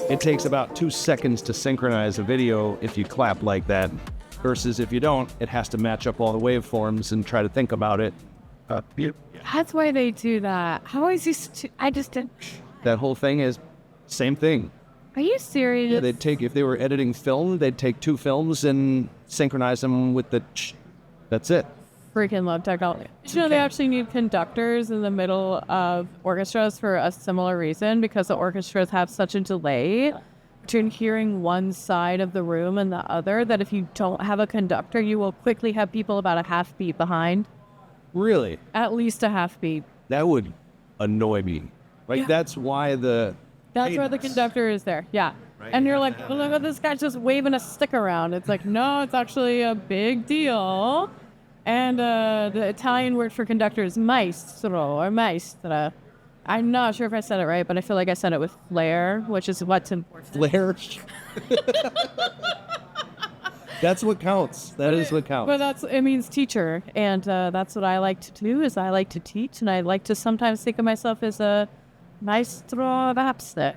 It takes about 2 seconds to synchronize a video if you clap like that, versus if you don't, it has to match up all the waveforms and try to think about it. That's why they do that. How is this? I just didn't. That whole thing is same thing. Are you serious? Yeah, they'd take, if they were editing film, they'd take 2 films and synchronize them with the that's it. Freaking love technology. Did you know they actually need conductors in the middle of orchestras for a similar reason? Because the orchestras have such a delay between hearing one side of the room and the other that if you don't have a conductor, you will quickly have people about a half beat behind. Really? At least a half beat. That would annoy me. Like, that's why the... That's why the conductor is there, yeah. Right. And you're like, oh, look at this guy just waving a stick around. It's like, no, it's actually a big deal. And the Italian word for conductor is maestro or maestra. I'm not sure if I said it right, but I feel like I said it with flair, which is what's important. Flair? That's what counts. That is what counts. But it means teacher. And that's what I like to do, is I like to teach. And I like to sometimes think of myself as a maestro of AppSec.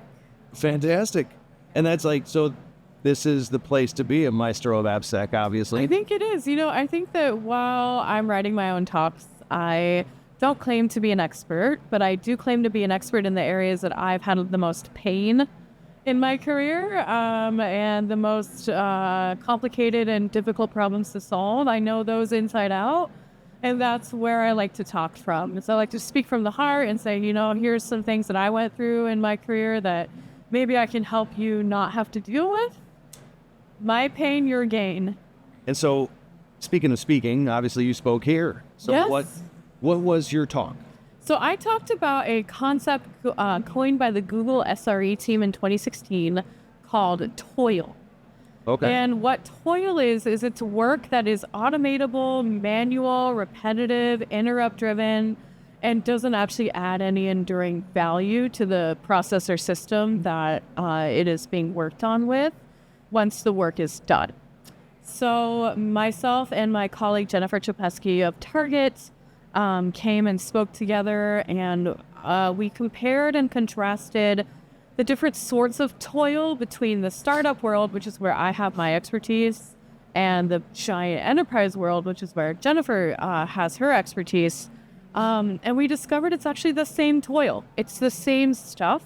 Fantastic. And that's like, so this is the place to be, a maestro of AppSec, obviously. I think it is. You know, I think that while I'm writing my own talks, I don't claim to be an expert, but I do claim to be an expert in the areas that I've had the most pain in my career and the most complicated and difficult problems to solve. I know those inside out, and that's where I like to talk from. So I like to speak from the heart and say, you know, here's some things that I went through in my career that maybe I can help you not have to deal with. My pain, your gain. And so, speaking of speaking, obviously you spoke here. So yes. What was your talk? So I talked about a concept coined by the Google SRE team in 2016 called toil. Okay. And what toil is it's work that is automatable, manual, repetitive, interrupt-driven, and doesn't actually add any enduring value to the process or system that it is being worked on with once the work is done. So myself and my colleague Jennifer Chapesky of Target came and spoke together, and we compared and contrasted the different sorts of toil between the startup world, which is where I have my expertise, and the giant enterprise world, which is where Jennifer has her expertise. And we discovered it's actually the same toil. It's the same stuff.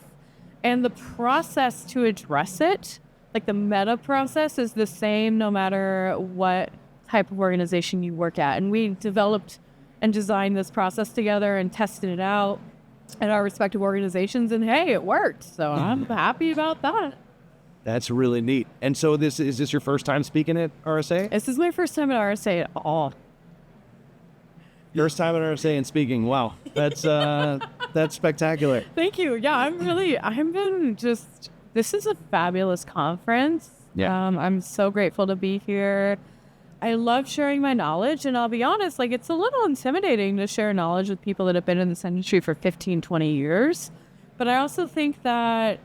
And the process to address it, like the meta process, is the same no matter what type of organization you work at. And we developed and designed this process together and tested it out at our respective organizations. And hey, it worked. So I'm happy about that. That's really neat. And so is this your first time speaking at RSA? This is my first time at RSA at all. First time at RSA and speaking. Wow. That's spectacular. Thank you. Yeah, this is a fabulous conference. Yeah. I'm so grateful to be here. I love sharing my knowledge, and I'll be honest, like, it's a little intimidating to share knowledge with people that have been in this industry for 15, 20 years. But I also think that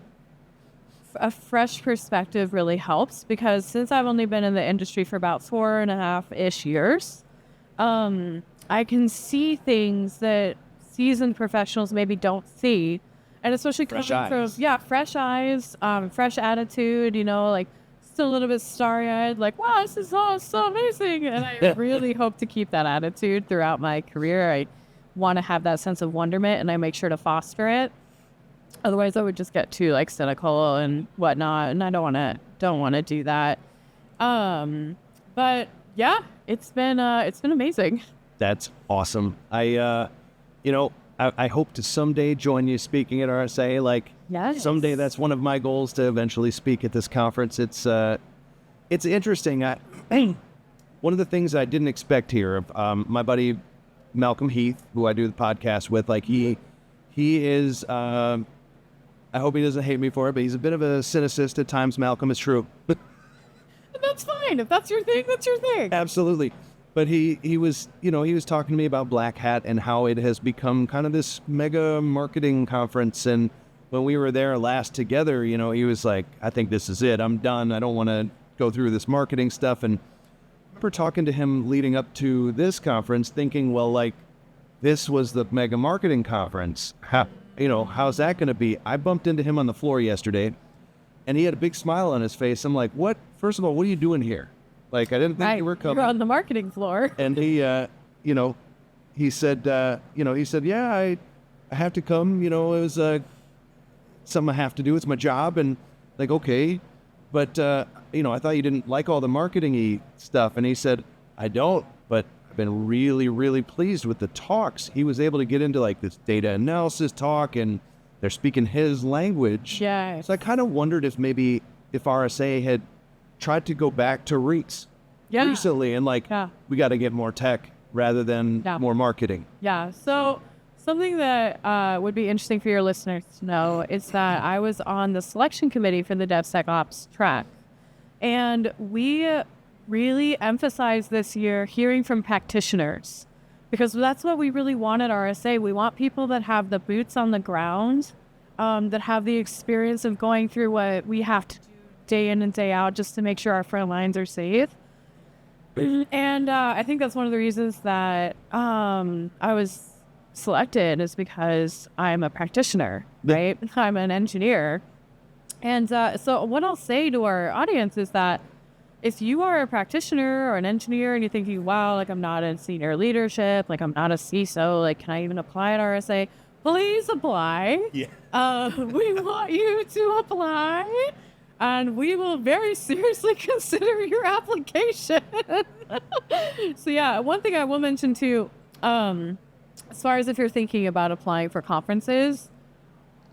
a fresh perspective really helps, because since I've only been in the industry for about 4.5-ish years, I can see things that seasoned professionals maybe don't see. And especially coming from, fresh eyes, fresh attitude, you know, like still a little bit starry-eyed, like, wow, this is all so amazing. And I really hope to keep that attitude throughout my career. I want to have that sense of wonderment, and I make sure to foster it. Otherwise, I would just get too, like, cynical and whatnot, and I don't want to do that. But yeah, it's been amazing. That's awesome. I hope to someday join you speaking at RSA. Like, yes. Someday that's one of my goals, to eventually speak at this conference. It's interesting. One of the things I didn't expect here, my buddy Malcolm Heath, who I do the podcast with, like he is, I hope he doesn't hate me for it, but he's a bit of a cynicist at times. Malcolm, is true. That's fine. If that's your thing, that's your thing. Absolutely. But he was talking to me about Black Hat and how it has become kind of this mega marketing conference. And when we were there last together, he was like, I think this is it. I'm done. I don't want to go through this marketing stuff. And remember talking to him leading up to this conference thinking, well, like, this was the mega marketing conference. How's that going to be? I bumped into him on the floor yesterday, and he had a big smile on his face. I'm like, what? First of all, what are you doing here? Like, I didn't think you were coming. You're on the marketing floor. And he, he said, yeah, I have to come. It was something I have to do. It's my job. And like, okay, but I thought you didn't like all the marketing-y stuff. And he said, I don't, but I've been really, really pleased with the talks. He was able to get into like this data analysis talk, and they're speaking his language. Yeah. So I kind of wondered if RSA had tried to go back to roots recently and we got to get more tech rather than more marketing. Yeah. So something that would be interesting for your listeners to know is that I was on the selection committee for the DevSecOps track, and we really emphasized this year hearing from practitioners, because that's what we really want at RSA. We want people that have the boots on the ground, that have the experience of going through what we have to do day in and day out just to make sure our front lines are safe. And I think that's one of the reasons that I was selected, is because I'm a practitioner, right? I'm an engineer. And so what I'll say to our audience is that if you are a practitioner or an engineer and you're thinking, wow, like I'm not in senior leadership, like I'm not a CISO, like can I even apply at RSA? Please apply. Yeah. We want you to apply, and we will very seriously consider your application. So yeah, one thing I will mention too, as far as if you're thinking about applying for conferences,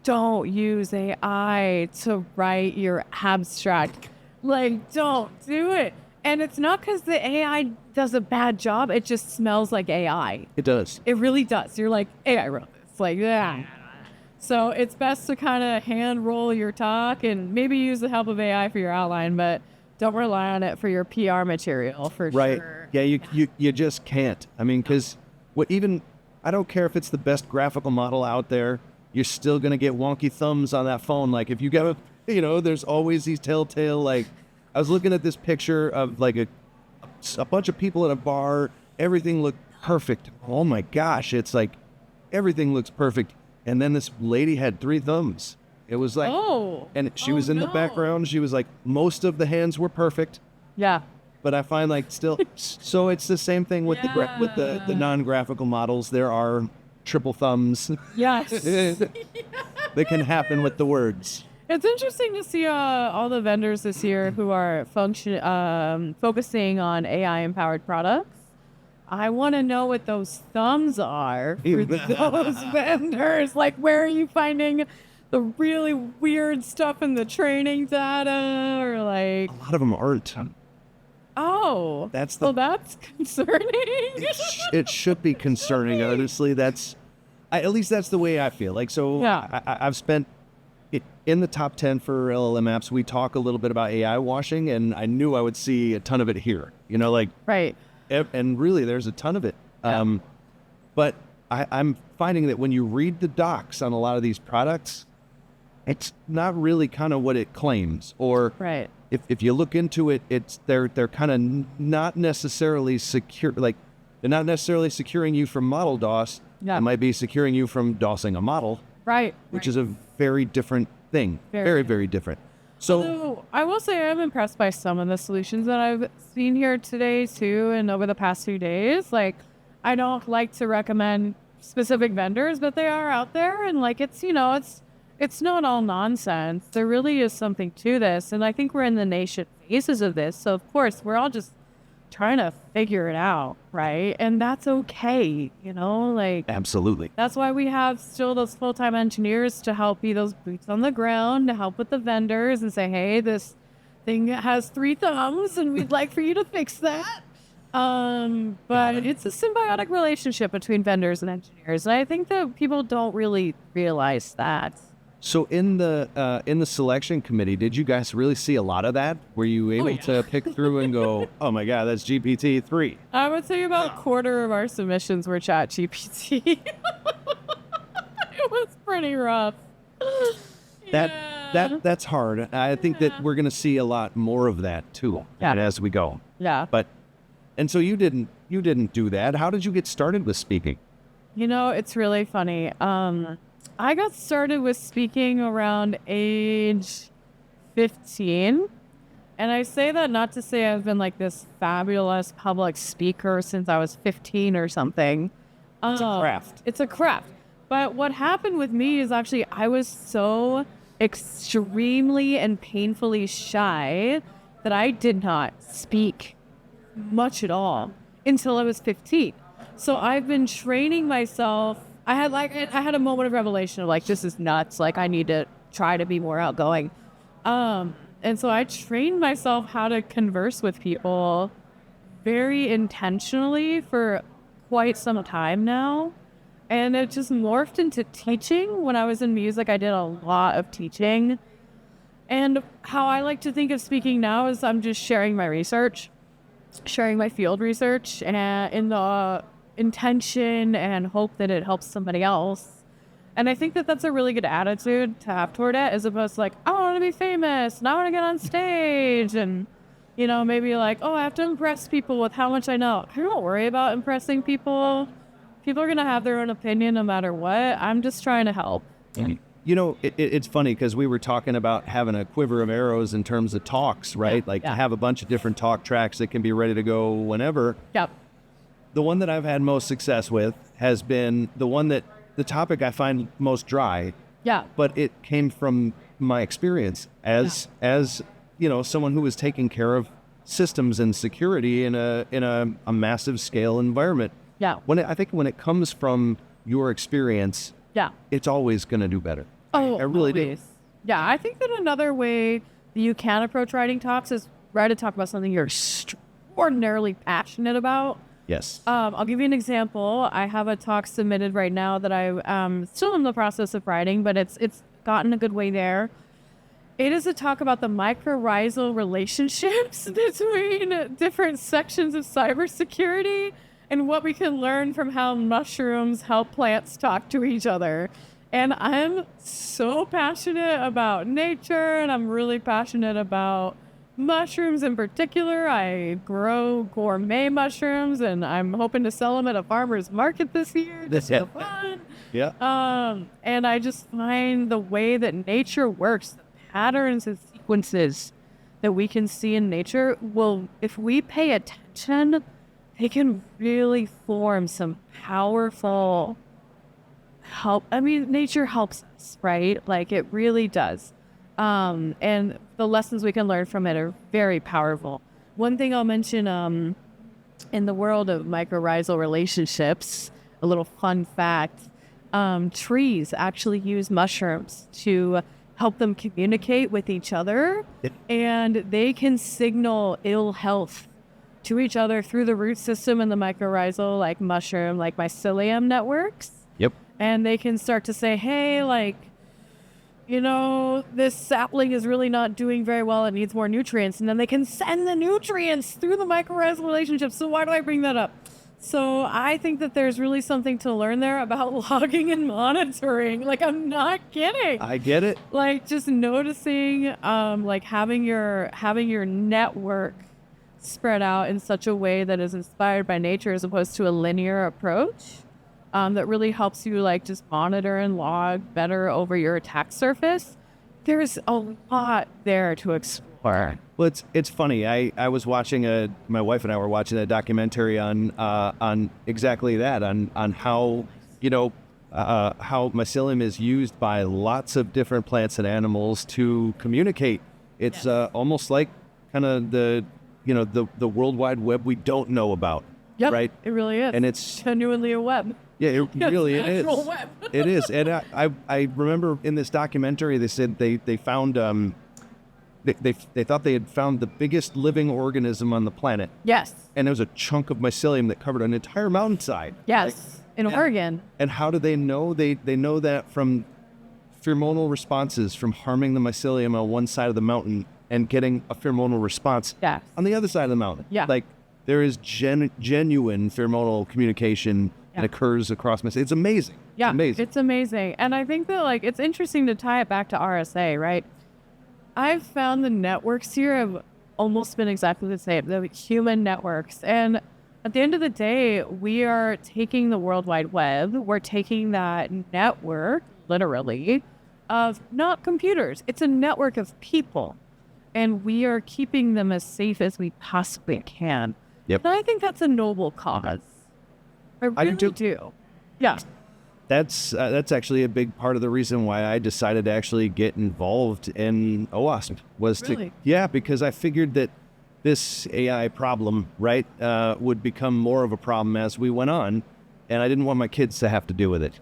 don't use AI to write your abstract. Like, don't do it. And it's not because the AI does a bad job. It just smells like AI. It does. It really does. You're like, AI wrote this. Like, yeah. So it's best to kind of hand roll your talk and maybe use the help of AI for your outline, but don't rely on it for your PR material for right. sure. Yeah, you just can't. I mean, because I don't care if it's the best graphical model out there, you're still going to get wonky thumbs on that phone. Like if you got there's always these telltale, like, I was looking at this picture of like a bunch of people at a bar. Everything looked perfect. Oh my gosh. It's like, everything looks perfect. And then this lady had 3 thumbs. It was like, and she was in the background. She was like, most of the hands were perfect. Yeah. But I find like still, so it's the same thing with the non-graphical models. There are triple thumbs. Yes. That can happen with the words. It's interesting to see all the vendors this year who are focusing on AI-empowered products. I want to know what those thumbs are for those vendors. Like, where are you finding the really weird stuff in the training data? Or like, a lot of them aren't. Oh, that's concerning. It should be concerning. Honestly, at least that's the way I feel. Like, so yeah. I've spent it in the top 10 for LLM apps. We talk a little bit about AI washing, and I knew I would see a ton of it here. Right. And really, there's a ton of it. Yeah. But I'm finding that when you read the docs on a lot of these products, it's not really kind of what it claims. Or right. If you look into it, they're kind of not necessarily secure. Like, they're not necessarily securing you from model DOS. Yeah. It might be securing you from DOSing a model. Right. Which is a very different thing. Very, very different. So although I will say I'm impressed by some of the solutions that I've seen here today too, and over the past few days. Like, I don't like to recommend specific vendors, but they are out there, and like it's not all nonsense. There really is something to this, and I think we're in the nascent phases of this. So of course we're all just trying to figure it out, right? And that's okay, like absolutely. That's why we have still those full-time engineers to help be those boots on the ground, to help with the vendors and say, hey, this thing has 3 thumbs and we'd like for you to fix that. But it's a symbiotic relationship between vendors and engineers, and I think that people don't really realize that. So in the selection committee, did you guys really see a lot of that? Were you able to pick through and go, oh my God, that's GPT-3? I would say about a quarter of our submissions were Chat GPT. It was pretty rough. That's hard. I think that we're going to see a lot more of that too as we go. Yeah. But And so you didn't do that. How did you get started with speaking? It's really funny. I got started with speaking around age 15. And I say that not to say I've been like this fabulous public speaker since I was 15 or something. It's a craft. It's a craft. But what happened with me is actually I was so extremely and painfully shy that I did not speak much at all until I was 15. So I've been training myself. I had a moment of revelation of like, this is nuts. Like I need to try to be more outgoing. And so I trained myself how to converse with people very intentionally for quite some time now. And it just morphed into teaching. When I was in music, I did a lot of teaching. And how I like to think of speaking now is I'm just sharing my research, sharing my field research, and in the intention and hope that it helps somebody else. And I think that that's a really good attitude to have toward it, as opposed to like, I want to be famous and I want to get on stage and, maybe like, oh, I have to impress people with how much I know. I don't worry about impressing people. People are going to have their own opinion no matter what. I'm just trying to help. It's funny because we were talking about having a quiver of arrows in terms of talks, right? To have a bunch of different talk tracks that can be ready to go whenever. Yep. The one that I've had most success with has been the topic I find most dry. Yeah. But it came from my experience as someone who was taking care of systems and security in a massive scale environment. Yeah. I think when it comes from your experience, it's always going to do better. Oh, I really always. do. Yeah, I think that another way that you can approach writing talks is write a talk about something you're extraordinarily passionate about. Yes. I'll give you an example. I have a talk submitted right now that I'm still in the process of writing, but it's gotten a good way there. It is a talk about the mycorrhizal relationships between different sections of cybersecurity and what we can learn from how mushrooms help plants talk to each other. And I'm so passionate about nature, and I'm really passionate about mushrooms in particular. I grow gourmet mushrooms, and I'm hoping to sell them at a farmer's market this year. This is fun. Yeah. And I just find the way that nature works, the patterns and sequences that we can see in nature if we pay attention, they can really form some powerful nature helps us, right? Like it really does. And the lessons we can learn from it are very powerful. One thing I'll mention, in the world of mycorrhizal relationships, a little fun fact, trees actually use mushrooms to help them communicate with each other, and they can signal ill health to each other through the root system and the mycorrhizal, like mushroom, like mycelium networks. Yep. And they can start to say, hey, this sapling is really not doing very well. It needs more nutrients. And then they can send the nutrients through the mycorrhizal relationship. So why do I bring that up? So I think that there's really something to learn there about logging and monitoring. Like, I'm not kidding. I get it. Like, just noticing, having your network spread out in such a way that is inspired by nature as opposed to a linear approach. That really helps you just monitor and log better over your attack surface. There's a lot there to explore. Well, it's funny. I was watching my wife and I were watching a documentary on exactly that, on how how mycelium is used by lots of different plants and animals to communicate. It's almost like kind of the World Wide Web we don't know about. Yep, right? It really is. And it's genuinely a web. Yeah, it really is. Web. It is. And I remember in this documentary they said they found they thought they had found the biggest living organism on the planet. Yes. And there was a chunk of mycelium that covered an entire mountainside. Yes. In Oregon. And how do they know? They know that from pheromonal responses from harming the mycelium on one side of the mountain and getting a pheromonal response on the other side of the mountain. Yeah. There is genuine pheromonal communication that occurs across mycelium. It's amazing. Yeah, it's amazing. And I think that it's interesting to tie it back to RSA, right? I've found the networks here have almost been exactly the same, the human networks. And at the end of the day, we are taking the World Wide Web, we're taking that network, literally, of not computers. It's a network of people. And we are keeping them as safe as we possibly can. Yep. And I think that's a noble cause. I really do. Yeah. That's actually a big part of the reason why I decided to actually get involved in OWASP was Really? because I figured that this AI problem, right, would become more of a problem as we went on, and I didn't want my kids to have to deal with it.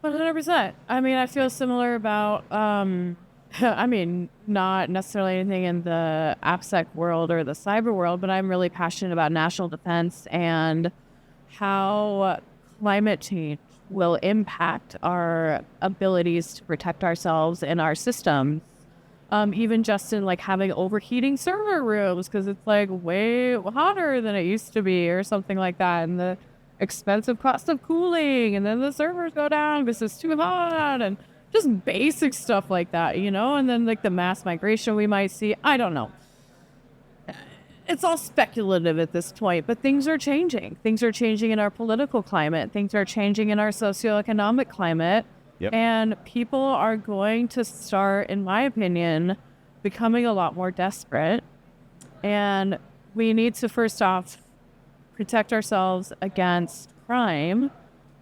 100%. I mean, I feel similar about, I mean, not necessarily anything in the AppSec world or the cyber world, but I'm really passionate about national defense and how climate change will impact our abilities to protect ourselves and our systems. Even just in like having overheating server rooms because it's like way hotter than it used to be or something like that. And the expensive cost of cooling, and then the servers go down because it's too hot, and just basic stuff like that, you know? And then like the mass migration we might see. I don't know. It's all speculative at this point, but things are changing. Things are changing in our political climate. Things are changing in our socioeconomic climate. Yep. And people are going to start, in my opinion, becoming a lot more desperate. And we need to, first off, protect ourselves against crime,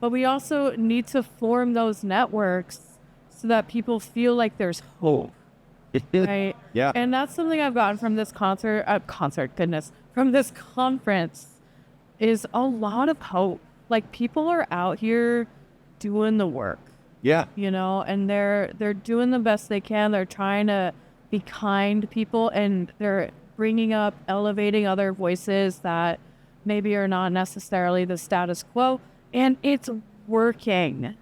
but we also need to form those networks so that people feel like there's hope. Right? Yeah. And that's something I've gotten from this from this conference is a lot of hope. Like people are out here doing the work. Yeah. You know, and they're doing the best they can. They're trying to be kind to people, and they're bringing up, elevating other voices that maybe are not necessarily the status quo, and it's working,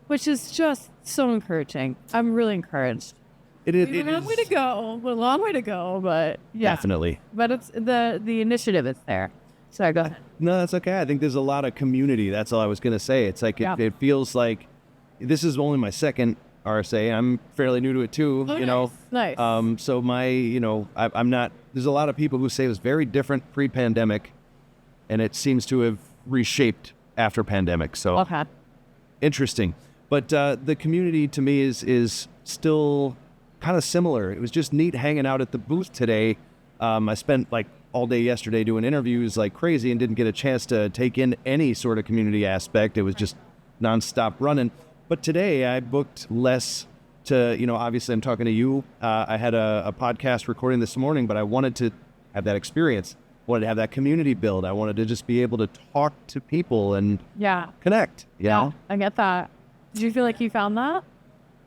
which is just so encouraging. I'm really encouraged. It We have a long way to go. A long way to go, but yeah. Definitely. But it's the initiative is there. Sorry, go ahead. No, that's okay. I think there's a lot of community. That's all I was going to say. It's like it feels like this is only my second RSA. I'm fairly new to it too, Oh, you know. Nice. So my, I'm not, there's a lot of people who say it was very different pre-pandemic, and it seems to have reshaped after pandemic. So Okay. interesting. But the community to me is still kind of similar. It was just neat hanging out at the booth today. I spent like all day yesterday doing interviews like crazy and didn't get a chance to take in any sort of community aspect. It was just nonstop running. But today I booked less to, obviously I'm talking to you. I had a podcast recording this morning, but I wanted to have that experience. Wanted to have that community build. I wanted to just be able to talk to people and connect. You know? I get that. Did you feel like you found that?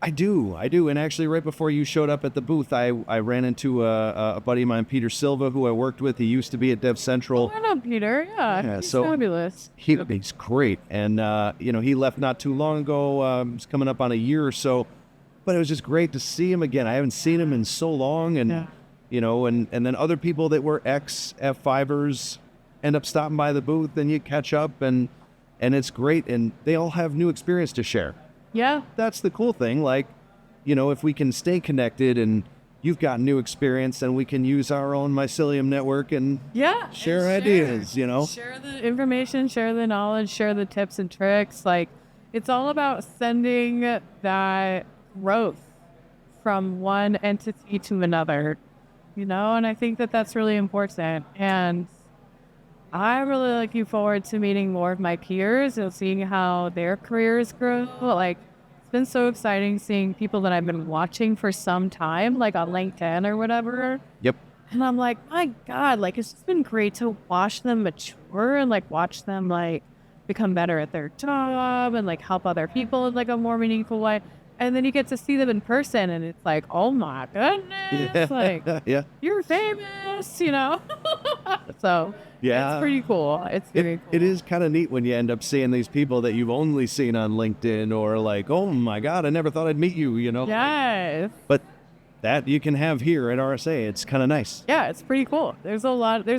I do. And actually right before you showed up at the booth, I ran into a buddy of mine, Peter Silva, who I worked with. He used to be at DevCentral. I know Peter. Yeah, he's fabulous. He's great. And, he left not too long ago. It's coming up on a year or so. But it was just great to see him again. I haven't seen him in so long. And, and then other people that were ex-F5ers end up stopping by the booth, and you catch up, and it's great. And they all have new experience to share. Yeah. That's the cool thing. Like, if we can stay connected and you've got new experience, and we can use our own mycelium network and share ideas, Share the information, share the knowledge, share the tips and tricks. Like, it's all about sending that growth from one entity to another, and I think that that's really important. And I'm really looking forward to meeting more of my peers and seeing how their careers grow. Like, it's been so exciting seeing people that I've been watching for some time, like on LinkedIn or whatever. Yep. And I'm like, my God, like, it's just been great to watch them mature and like watch them like become better at their job and like help other people in like a more meaningful way. And then you get to see them in person, and it's like, oh my goodness, like, you're famous, So it's pretty cool. It's very cool. It is kind of neat when you end up seeing these people that you've only seen on LinkedIn, or like, oh my God, I never thought I'd meet you, Yes. But that you can have here at RSA. It's kind of nice. Yeah, it's pretty cool. There's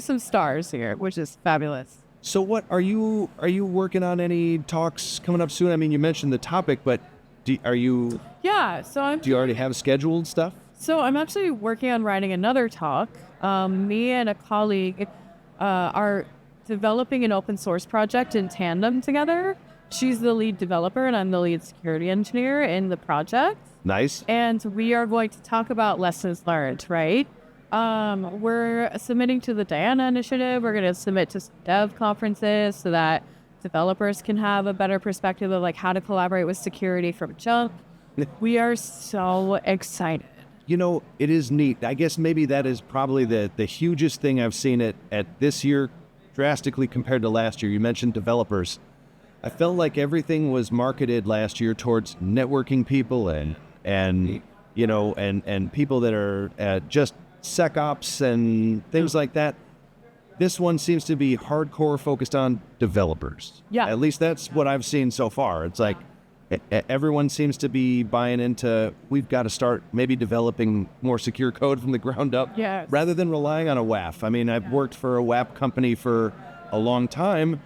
some stars here, which is fabulous. So what are you working on any talks coming up soon? I mean, you mentioned the topic, but do you already have scheduled stuff? So I'm actually working on writing another talk. Me and a colleague are developing an open source project in tandem together. She's the lead developer and I'm the lead security engineer in the project. Nice. And we are going to talk about lessons learned, right? We're submitting to the Diana Initiative. We're going to submit to some dev conferences so that developers can have a better perspective of like how to collaborate with security from jump. We are so excited. You know, it is neat. I guess maybe that is probably the hugest thing I've seen at this year drastically compared to last year. You mentioned developers. I felt like everything was marketed last year towards networking people and you know, and people that are just SecOps and things like that. This one seems to be hardcore focused on developers. Yeah. At least that's what I've seen so far. It's like everyone seems to be buying into, we've got to start maybe developing more secure code from the ground up rather than relying on a WAF. I mean, I've worked for a WAF company for a long time,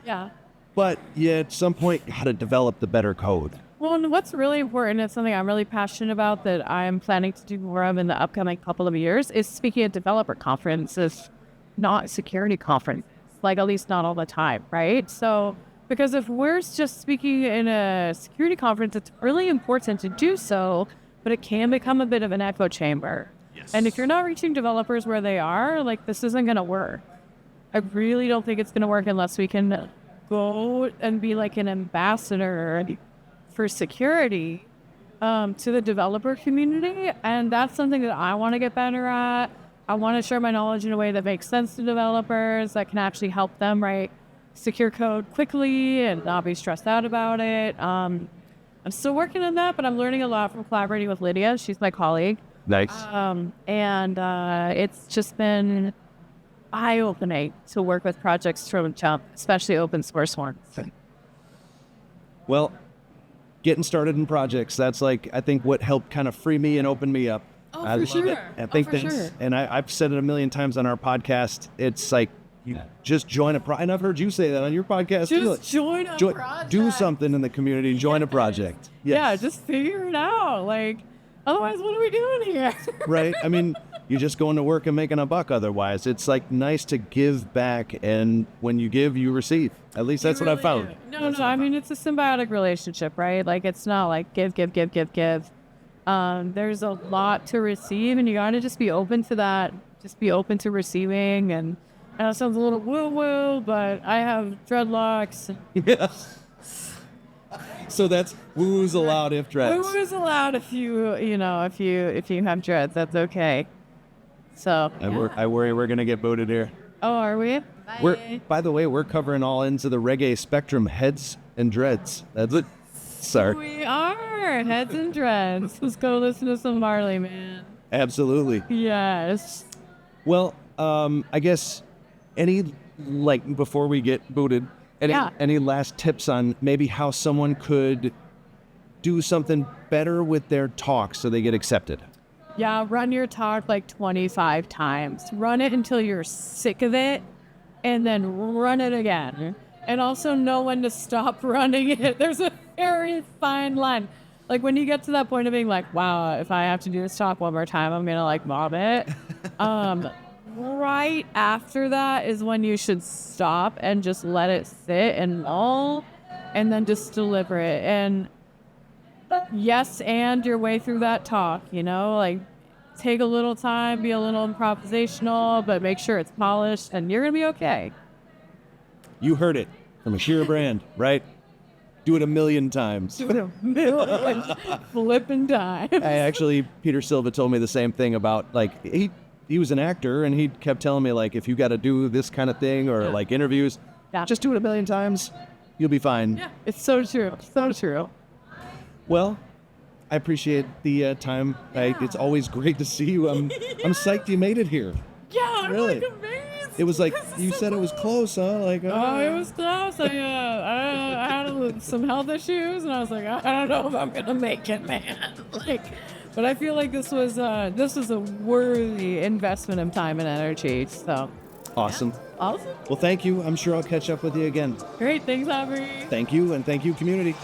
but at some point, got to develop the better code. Well, and what's really important, it's something I'm really passionate about that I'm planning to do more of in the upcoming couple of years, is speaking at developer conferences, not security conferences, like at least not all the time, right? So, because if we're just speaking in a security conference, it's really important to do so, but it can become a bit of an echo chamber. Yes. And if you're not reaching developers where they are, like this isn't going to work. I really don't think it's going to work unless we can go and be like an ambassador for security to the developer community. And that's something that I want to get better at. I want to share my knowledge in a way that makes sense to developers, that can actually help them write secure code quickly and not be stressed out about it. I'm still working on that, but I'm learning a lot from collaborating with Lydia. She's my colleague. Nice. And it's just been eye-opening to work with projects from jump, especially open source ones. Well, getting started in projects, that's like, I think what helped kind of free me and open me up. Oh, I for sure. I think for that's, sure. and I've said it a million times on our podcast. It's like, you just join a project. And I've heard you say that on your podcast too. Just join a project. Do something in the community, join a project. Yes. Yeah, just figure it out. Like, otherwise, what are we doing here? Right? I mean, you're just going to work and making a buck otherwise. It's like nice to give back, and when you give, you receive. At least that's what I've found. No, I mean, it's a symbiotic relationship, right? Like, it's not like give. There's a lot to receive, and you got to just be open to that. Just be open to receiving. And I know it sounds a little woo-woo, but I have dreadlocks. Yes. So that's woo's allowed if dreads. Woo is allowed if you have dreads. That's okay. So I worry we're gonna get booted here. Oh, are we? By the way, we're covering all ends of the reggae spectrum, heads and dreads. That's it. Sorry. We are heads and dreads. Let's go listen to some Marley, man. Absolutely. Yes. Well, I guess before we get booted, any last tips on maybe how someone could do something better with their talk so they get accepted? Yeah, run your talk like 25 times. Run it until you're sick of it, and then run it again. And also know when to stop running it. There's a very fine line. Like when you get to that point of being like, wow, if I have to do this talk one more time, I'm going to like mob it. Right after that is when you should stop and just let it sit and mull, and then just deliver it. And yes, and your way through that talk, like take a little time, be a little improvisational, but make sure it's polished, and you're going to be okay. You heard it from Akira Brand, right? Do it 1,000,000 times. Do it 1,000,000 flipping times. Peter Silva told me the same thing about, like, he was an actor, and he kept telling me, like, if you got to do this kind of thing or, like, interviews, just do it 1,000,000 times. You'll be fine. Yeah, it's so true. So true. Well, I appreciate the time. It's always great to see you. I'm psyched you made it here. Yeah, really. Like, amazing. It was like, you said it was close, huh? Like, it was close. I had some health issues, and I was like, I don't know if I'm gonna make it, man. But I feel like this was a worthy investment of time and energy. So awesome. Yeah. Awesome. Well, thank you. I'm sure I'll catch up with you again. Great. Thanks, Aubrey. Thank you, and thank you, community.